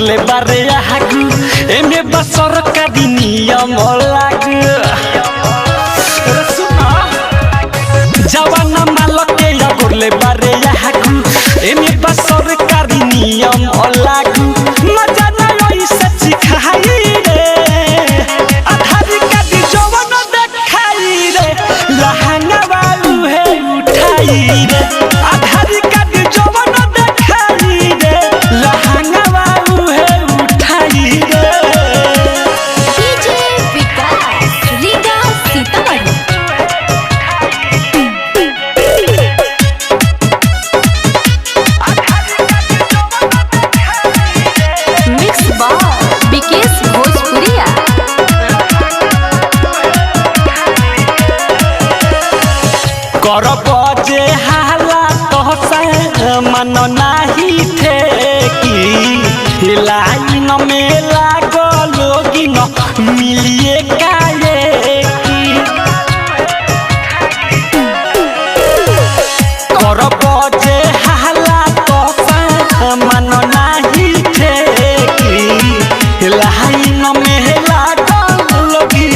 गोरले बारे आगु एमे बसर का नियम लागु जवाना मालके या गोरले बारे आगु एमे बसर का नियम लागु मजा ना ओई सच्ची खाई रे आधारी का दी जवाना देखाई रे लहंगा वालू है उठाई रे आधारी का दी जवाना देखाई रे लहंगा वालू है उठाई रे डीजे विकास रीगा सीतामढ़ी मिक्स बार विकेश भोजपुरिया कर बजे हाला तो मन नाही थे कि लाइन में लागल लोगी न मिलिए काये की कर बजे हाला तो मन नाही थे कि लाइन में लागल लोगी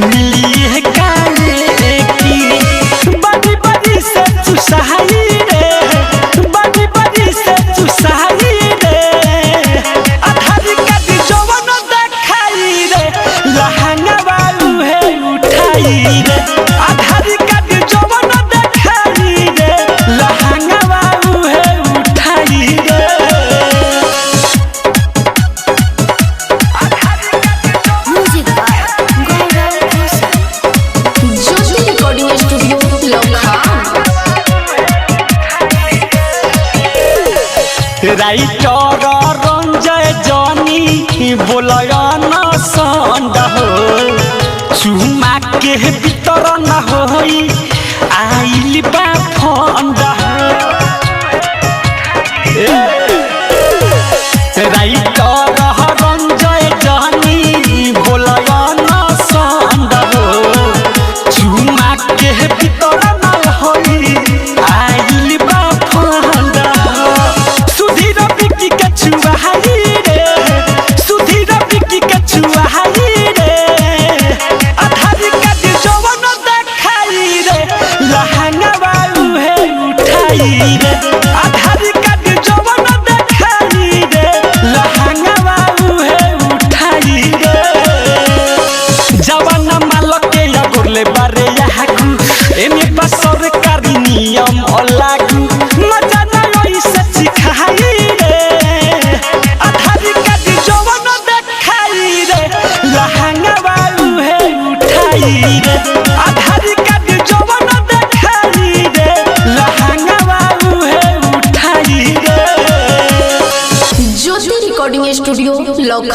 मिलिए काये की बड़ी बड़ी से चुसाई रे बड़ी बड़ी से चुसाई रे आधारी का दी जवान देखाई रे लहंगा वालू है उठाई रे आधारी का दी जवान देखाई रे लहंगा वालू है उठाई रे music by Gaurav Roshan Jyoti recording studio Lucknow writer Ranjay Jani बोलयन संड हो चुमा के भीतर न होई आइल बा फंड राइटर रंजय जानी बोलयन संड हो चुमा के भीतर न होई आइल बा फंड सुधीर बिकी के छुआई रे सुधीर बिकी के छुआई रे आधारी का दी जवान देखाई रे लहंगा वालू है उठाई रे आधारी का दी जवान देखाई रे लहंगा वालू है उठाई रे जवाना मालके या गोरले बारे याकू एमे बसर का नियम लागू मजा ना ओई सच्ची खाई रे आधारी का दी जवान देखाई रे लहंगा वालू है उठाई रे आधारी का दी जवान देखाई रे लहंगा वालू है उठाई रे ज्योति रिकॉर्डिंग स्टूडियो लखनऊ।